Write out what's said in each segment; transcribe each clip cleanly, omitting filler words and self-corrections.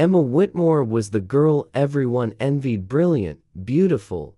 Emma Whitmore was the girl everyone envied, brilliant, beautiful,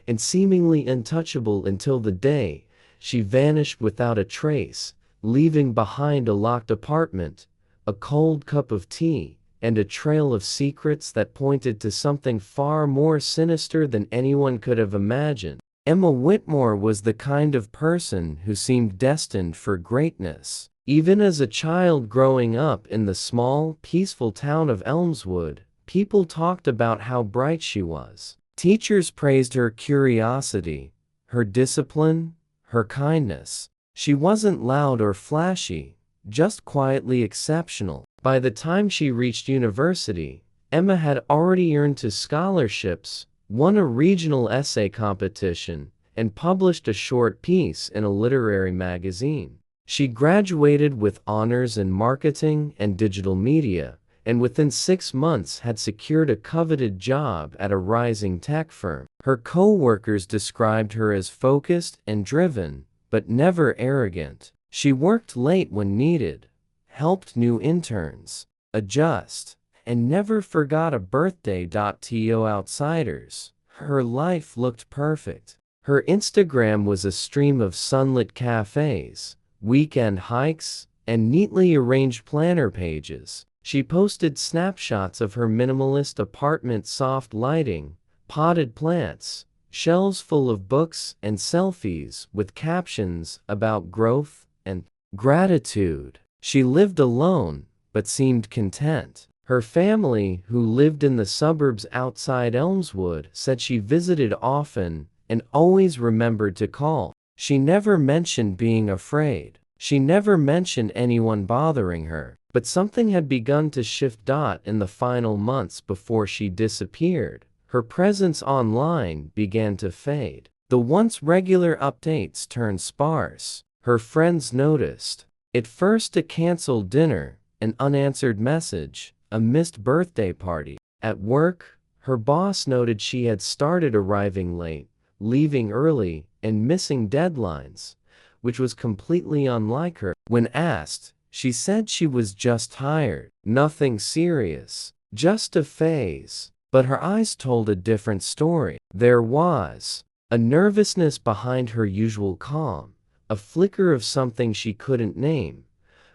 and seemingly untouchable until the day she vanished without a trace, leaving behind a locked apartment, a cold cup of tea, and a trail of secrets that pointed to something far more sinister than anyone could have imagined. Emma Whitmore was the kind of person who seemed destined for greatness. Even as a child growing up in the small, peaceful town of Elmswood, people talked about how bright she was. Teachers praised her curiosity, her discipline, her kindness. She wasn't loud or flashy, just quietly exceptional. By the time she reached university, Emma had already earned 2 scholarships, won a regional essay competition, and published a short piece in a literary magazine. She graduated with honors in marketing and digital media, and within 6 months had secured a coveted job at a rising tech firm. Her co-workers described her as focused and driven, but never arrogant. She worked late when needed, helped new interns adjust, and never forgot a birthday. To outsiders, her life looked perfect. Her Instagram was a stream of sunlit cafes, weekend hikes, and neatly arranged planner pages. She posted snapshots of her minimalist apartment, soft lighting, potted plants, shelves full of books, and selfies with captions about growth and gratitude. She lived alone, but seemed content. Her family, who lived in the suburbs outside Elmswood, said she visited often and always remembered to call. She never mentioned being afraid. She never mentioned anyone bothering her. But something had begun to shift. In the final months before she disappeared, her presence online began to fade. The once regular updates turned sparse. Her friends noticed. At first, a canceled dinner, an unanswered message, a missed birthday party. At work, her boss noted she had started arriving late, leaving early, and missing deadlines, which was completely unlike her. When asked, she said she was just tired. Nothing serious, just a phase. But her eyes told a different story. There was a nervousness behind her usual calm, a flicker of something she couldn't name.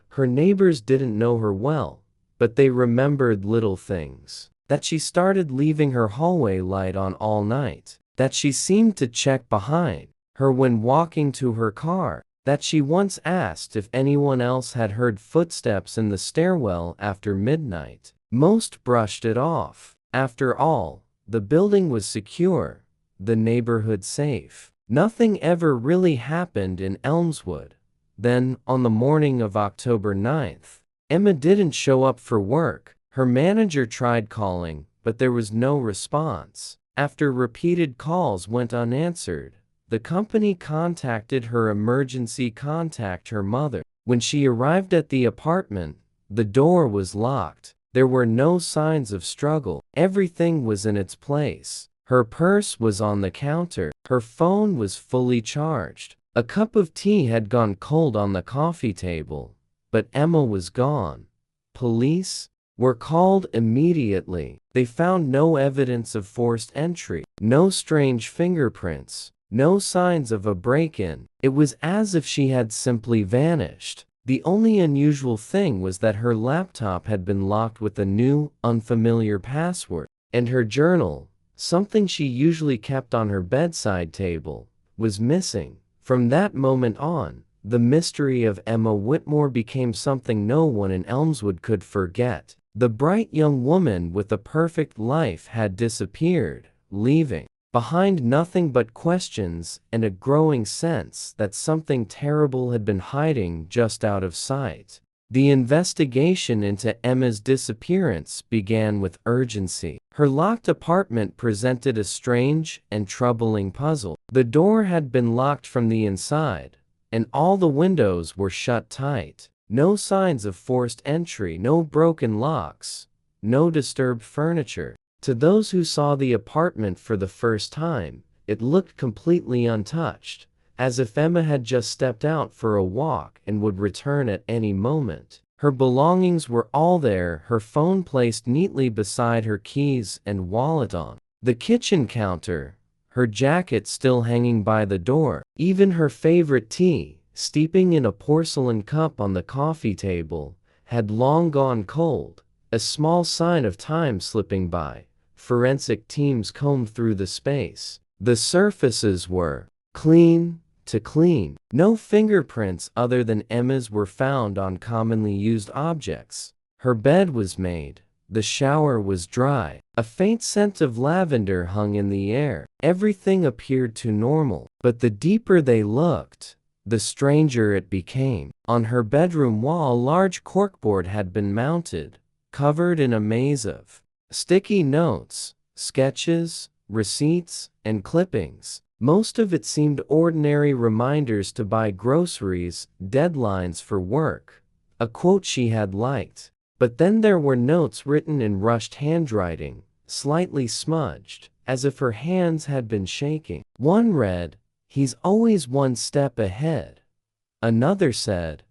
Her neighbors didn't know her well, but they remembered little things. That she started leaving her hallway light on all night. That she seemed to check behind her when walking to her car. That she once asked if anyone else had heard footsteps in the stairwell after midnight. Most brushed it off. After all, the building was secure, the neighborhood safe. Nothing ever really happened in Elmswood. Then, on the morning of October 9th, Emma didn't show up for work. Her manager tried calling, but there was no response. After repeated calls went unanswered, the company contacted her emergency contact her mother. When she arrived at the apartment, the door was locked. There were no signs of struggle. Everything was in its place. Her purse was on the counter. Her phone was fully charged. A cup of tea had gone cold on the coffee table, but Emma was gone. Police were called immediately. They found no evidence of forced entry, no strange fingerprints, no signs of a break-in. It was as if she had simply vanished. The only unusual thing was that her laptop had been locked with a new, unfamiliar password, and her journal, something she usually kept on her bedside table, was missing. From that moment on, the mystery of Emma Whitmore became something no one in Elmswood could forget. The bright young woman with a perfect life had disappeared, leaving behind nothing but questions and a growing sense that something terrible had been hiding just out of sight. The investigation into Emma's disappearance began with urgency. Her locked apartment presented a strange and troubling puzzle. The door had been locked from the inside, and all the windows were shut tight. No signs of forced entry, no broken locks, no disturbed furniture. To those who saw the apartment for the first time, it looked completely untouched, as if Emma had just stepped out for a walk and would return at any moment. Her belongings were all there, her phone placed neatly beside her keys and wallet on the kitchen counter, her jacket still hanging by the door. Even her favorite tea, steeping in a porcelain cup on the coffee table, had long gone cold, a small sign of time slipping by. Forensic teams combed through the space. The surfaces were clean to clean. No fingerprints other than Emma's were found on commonly used objects. Her bed was made. The shower was dry. A faint scent of lavender hung in the air. Everything appeared to normal, but the deeper they looked, the stranger it became. On her bedroom wall, a large corkboard had been mounted, covered in a maze of sticky notes, sketches, receipts, and clippings. Most of it seemed ordinary reminders to buy groceries, deadlines for work, a quote she had liked. But then there were notes written in rushed handwriting, slightly smudged, as if her hands had been shaking. One read, "He's always one step ahead." Another said,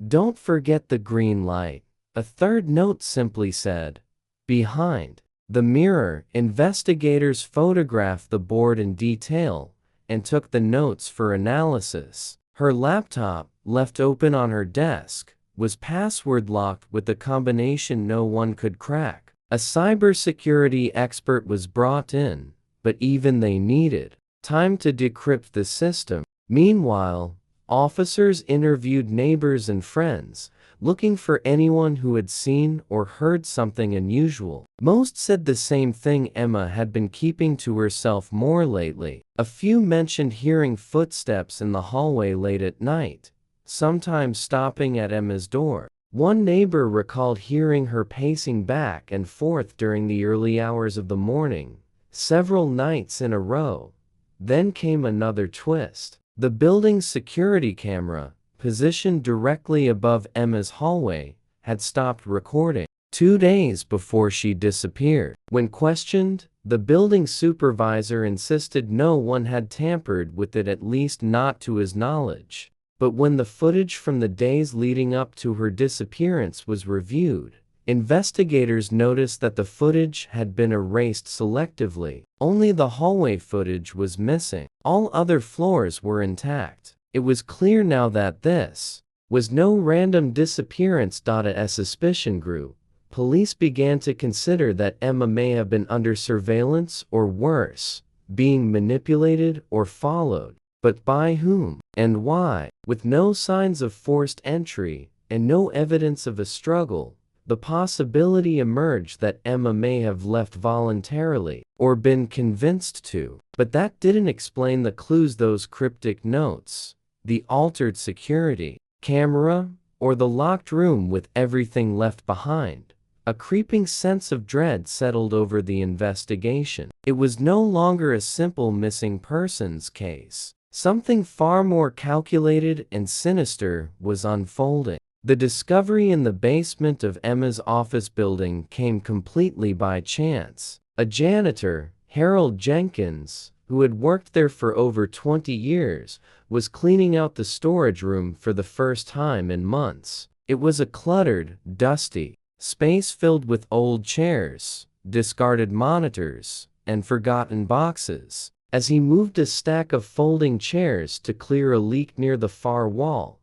"Don't forget the green light." A third note simply said, "Behind the mirror." Investigators photographed the board in detail and took the notes for analysis. Her laptop, left open on her desk, was password locked with a combination no one could crack. A cybersecurity expert was brought in, but even they needed time to decrypt the system. Meanwhile, officers interviewed neighbors and friends, looking for anyone who had seen or heard something unusual. Most said the same thing: Emma had been keeping to herself more lately. A few mentioned hearing footsteps in the hallway late at night, sometimes stopping at Emma's door. One neighbor recalled hearing her pacing back and forth during the early hours of the morning, several nights in a row. Then came another twist. The building's security camera, positioned directly above Emma's hallway, had stopped recording 2 days before she disappeared. When questioned, the building supervisor insisted no one had tampered with it, at least not to his knowledge. But when the footage from the days leading up to her disappearance was reviewed, investigators noticed that the footage had been erased selectively. Only the hallway footage was missing. All other floors were intact. It was clear now that this was no random disappearance. As suspicion grew, police began to consider that Emma may have been under surveillance, or worse, being manipulated or followed. But by whom and why? With no signs of forced entry and no evidence of a struggle, the possibility emerged that Emma may have left voluntarily or been convinced to. But that didn't explain the clues: those cryptic notes, the altered security camera, or the locked room with everything left behind. A creeping sense of dread settled over the investigation. It was no longer a simple missing persons case. Something far more calculated and sinister was unfolding. The discovery in the basement of Emma's office building came completely by chance. A janitor, Harold Jenkins, who had worked there for over 20 years, was cleaning out the storage room for the first time in months. It was a cluttered, dusty space filled with old chairs, discarded monitors, and forgotten boxes. As he moved a stack of folding chairs to clear a leak near the far wall,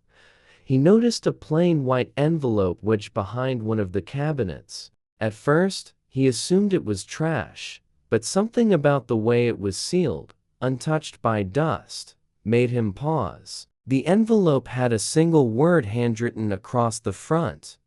he noticed a plain white envelope wedged behind one of the cabinets. At first, he assumed it was trash, but something about the way it was sealed, untouched by dust, made him pause. The envelope had a single word handwritten across the front: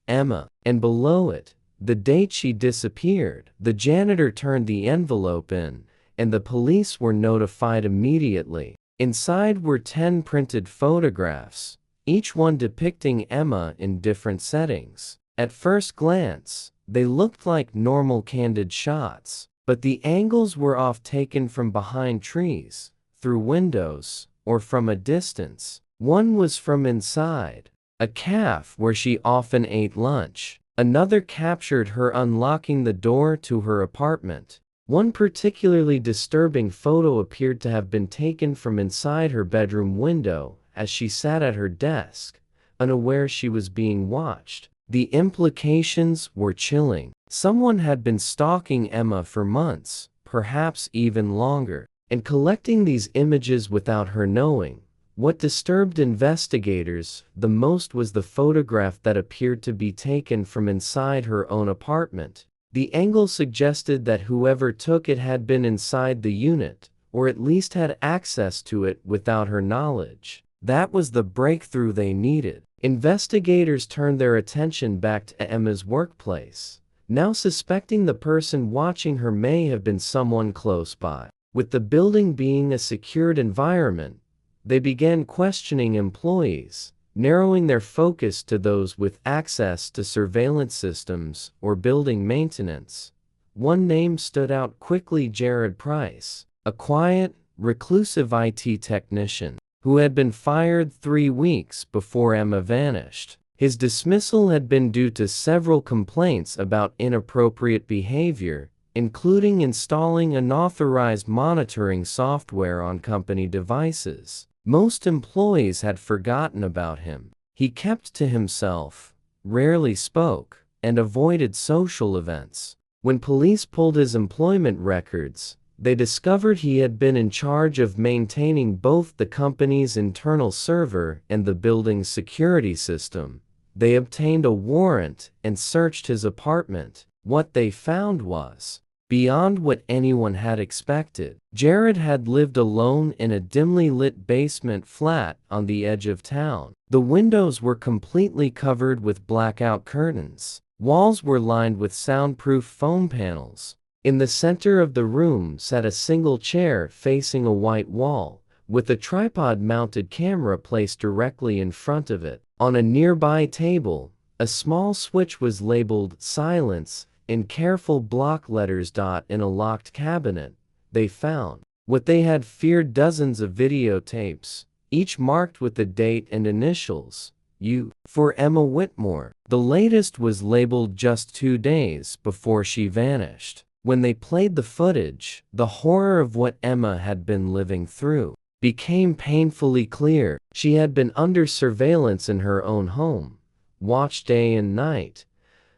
Emma, and below it, the date she disappeared. The janitor turned the envelope in, and the police were notified immediately. Inside were 10 printed photographs, each one depicting Emma in different settings. At first glance, they looked like normal candid shots, but the angles were off, taken from behind trees, through windows, or from a distance. One was from inside a cafe where she often ate lunch. Another captured her unlocking the door to her apartment. One particularly disturbing photo appeared to have been taken from inside her bedroom window as she sat at her desk, unaware she was being watched. The implications were chilling. Someone had been stalking Emma for months, perhaps even longer, and collecting these images without her knowing. What disturbed investigators the most was the photograph that appeared to be taken from inside her own apartment. The angle suggested that whoever took it had been inside the unit, or at least had access to it without her knowledge. That was the breakthrough they needed. Investigators turned their attention back to Emma's workplace, now suspecting the person watching her may have been someone close by. With the building being a secured environment, they began questioning employees, narrowing their focus to those with access to surveillance systems or building maintenance. One name stood out quickly: Jared Price, a quiet, reclusive IT technician who had been fired 3 weeks before Emma vanished. His dismissal had been due to several complaints about inappropriate behavior, including installing unauthorized monitoring software on company devices. Most employees had forgotten about him. He kept to himself, rarely spoke, and avoided social events. When police pulled his employment records, they discovered he had been in charge of maintaining both the company's internal server and the building's security system. They obtained a warrant and searched his apartment. What they found was beyond what anyone had expected. Jared had lived alone in a dimly lit basement flat on the edge of town. The windows were completely covered with blackout curtains. Walls were lined with soundproof foam panels. In the center of the room sat a single chair facing a white wall, with a tripod-mounted camera placed directly in front of it. On a nearby table, a small switch was labeled "Silence" in careful block letters. In a locked cabinet, they found what they had feared: dozens of videotapes, each marked with the date and initials, U, for Emma Whitmore. The latest was labeled just 2 days before she vanished. When they played the footage, the horror of what Emma had been living through became painfully clear. She had been under surveillance in her own home, watched day and night,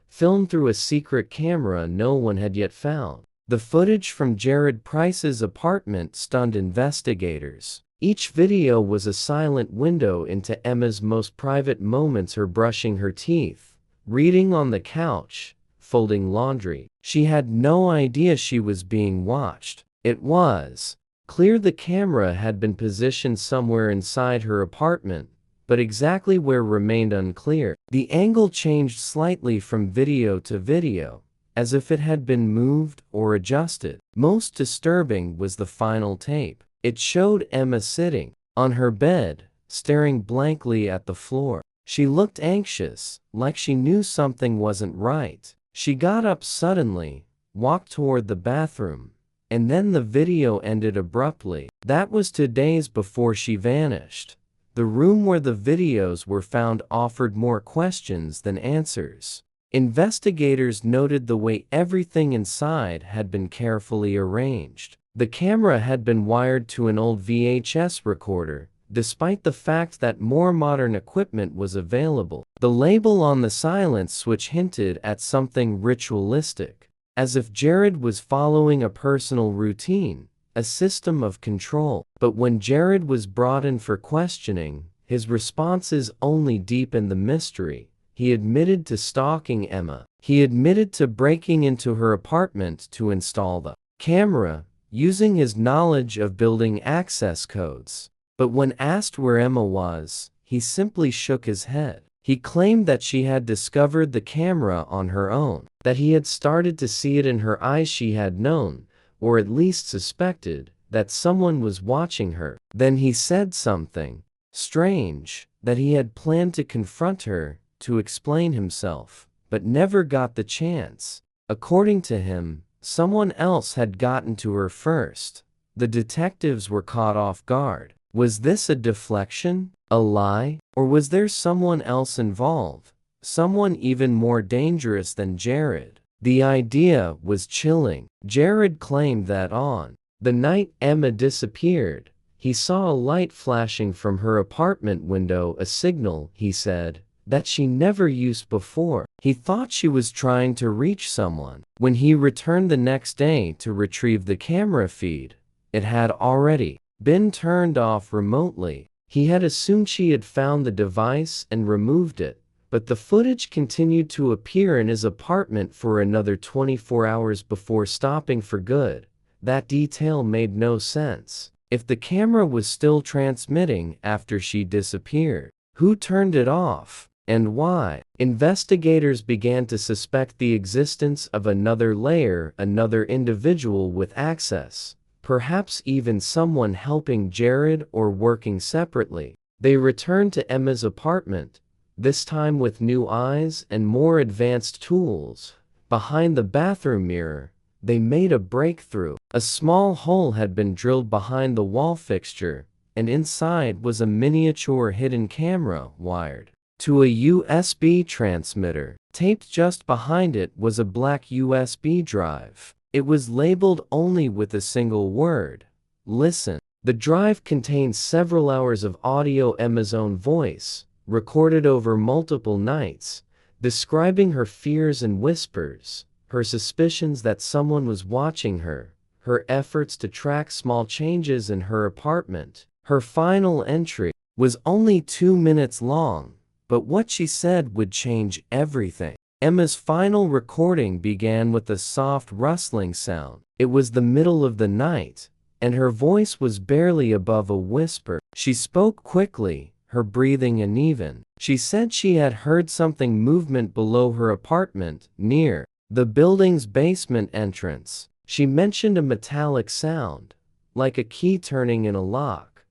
filmed through a secret camera no one had yet found. The footage from Jared Price's apartment stunned investigators. Each video was a silent window into Emma's most private moments: her brushing her teeth, reading on the couch, folding laundry. She had no idea she was being watched. It was clear the camera had been positioned somewhere inside her apartment, but exactly where remained unclear. The angle changed slightly from video to video, as if it had been moved or adjusted. Most disturbing was the final tape. It showed Emma sitting on her bed, staring blankly at the floor. She looked anxious, like she knew something wasn't right. She got up suddenly, walked toward the bathroom, and then the video ended abruptly. That was 2 days before she vanished. The room where the videos were found offered more questions than answers. Investigators noted the way everything inside had been carefully arranged. The camera had been wired to an old VHS recorder, despite the fact that more modern equipment was available. The label on the silence switch hinted at something ritualistic, as if Jared was following a personal routine, a system of control. But when Jared was brought in for questioning, his responses only deepened the mystery. He admitted to stalking Emma. He admitted to breaking into her apartment to install the camera, using his knowledge of building access codes. But when asked where Emma was, he simply shook his head. He claimed that she had discovered the camera on her own, that he had started to see it in her eyes. She had known, or at least suspected, that someone was watching her. Then he said something strange, that he had planned to confront her, to explain himself, but never got the chance. According to him, someone else had gotten to her first. The detectives were caught off guard. Was this a deflection, a lie, or was there someone else involved, someone even more dangerous than Jared? The idea was chilling. Jared claimed that on the night Emma disappeared, He saw a light flashing from her apartment window, a signal, he said, that she never used before. He thought she was trying to reach someone. When he returned the next day to retrieve the camera feed, it had already been turned off remotely. He had assumed she had found the device and removed it, but the footage continued to appear in his apartment for another 24 hours before stopping for good. That detail made no sense. If the camera was still transmitting after she disappeared, who turned it off, and why? Investigators began to suspect the existence of another layer, another individual with access, perhaps even someone helping Jared or working separately. They returned to Emma's apartment, this time with new eyes and more advanced tools. Behind the bathroom mirror, they made a breakthrough. A small hole had been drilled behind the wall fixture, and inside was a miniature hidden camera wired to a USB transmitter. Taped just behind it was a black USB drive. It was labeled only with a single word: listen. The drive contained several hours of audio, Emma's own voice, recorded over multiple nights, describing her fears and whispers, her suspicions that someone was watching her, her efforts to track small changes in her apartment. Her final entry was only 2 minutes long, but what she said would change everything. Emma's final recording began with a soft rustling sound. It was the middle of the night, and her voice was barely above a whisper. She spoke quickly, her breathing uneven. She said she had heard something movement below her apartment, near the building's basement entrance. She mentioned a metallic sound, like a key turning in a lock,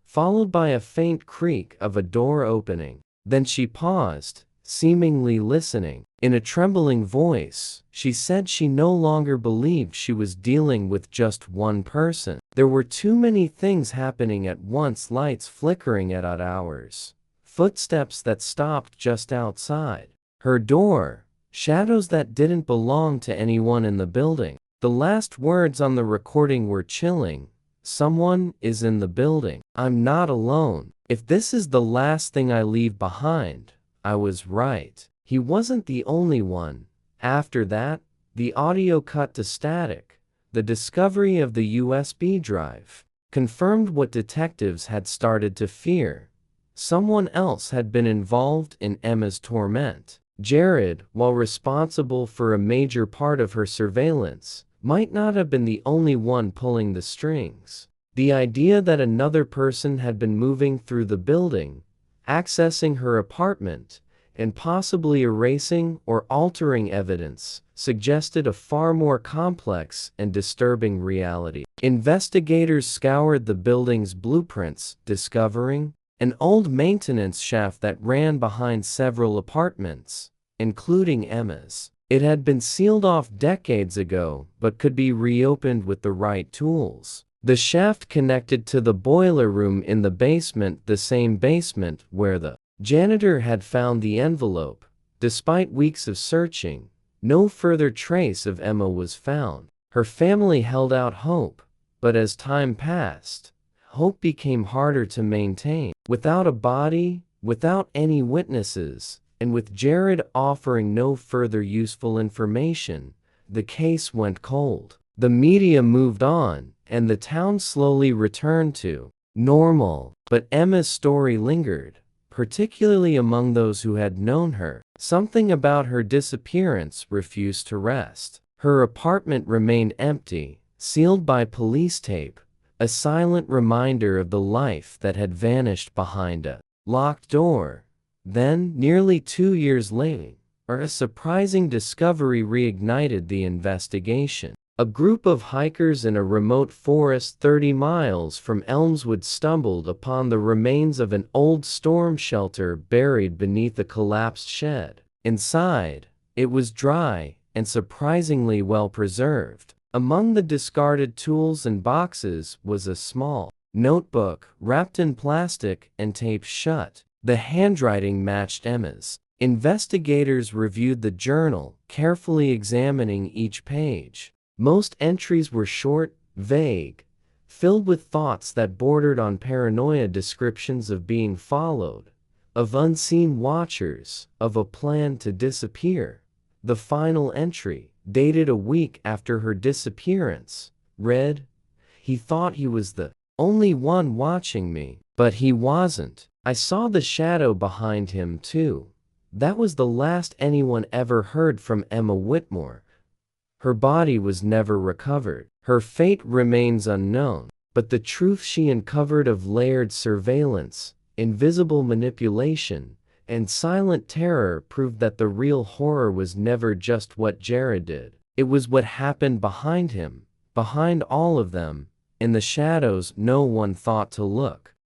followed by a faint creak of a door opening. Then she paused, seemingly listening. In a trembling voice, she said she no longer believed she was dealing with just one person. There were too many things happening at once: lights flickering at odd hours, footsteps that stopped just outside her door, shadows that didn't belong to anyone in the building. The last words on the recording were chilling. Someone is in the building. I'm not alone. If this is the last thing I leave behind, I was right. He wasn't the only one. After that, the audio cut to static. The discovery of the USB drive confirmed what detectives had started to fear. Someone else had been involved in Emma's torment. Jared, while responsible for a major part of her surveillance, might not have been the only one pulling the strings. The idea that another person had been moving through the building, accessing her apartment, and possibly erasing or altering evidence suggested a far more complex and disturbing reality. Investigators scoured the building's blueprints, discovering an old maintenance shaft that ran behind several apartments, including Emma's. It had been sealed off decades ago, but could be reopened with the right tools. The shaft connected to the boiler room in the basement, the same basement where the janitor had found the envelope. Despite weeks of searching, no further trace of Emma was found. Her family held out hope, but as time passed, hope became harder to maintain. Without a body, without any witnesses, and with Jared offering no further useful information, the case went cold. The media moved on, and the town slowly returned to normal. But Emma's story lingered, particularly among those who had known her. Something about her disappearance refused to rest. Her apartment remained empty, sealed by police tape, a silent reminder of the life that had vanished behind a locked door. Then, nearly 2 years later, a surprising discovery reignited the investigation. A group of hikers in a remote forest 30 miles from Elmswood stumbled upon the remains of an old storm shelter buried beneath a collapsed shed. Inside, it was dry and surprisingly well preserved. Among the discarded tools and boxes was a small notebook wrapped in plastic and taped shut. The handwriting matched Emma's. Investigators reviewed the journal, carefully examining each page. Most entries were short, vague, filled with thoughts that bordered on paranoia, descriptions of being followed, of unseen watchers, of a plan to disappear. The final entry, dated a week after her disappearance, read, "He thought he was the only one watching me, but he wasn't. I saw the shadow behind him too." That was the last anyone ever heard from Emma Whitmore. Her body was never recovered. Her fate remains unknown, but the truth she uncovered of layered surveillance, invisible manipulation, and silent terror proved that the real horror was never just what Jared did. It was what happened behind him, behind all of them, in the shadows no one thought to look.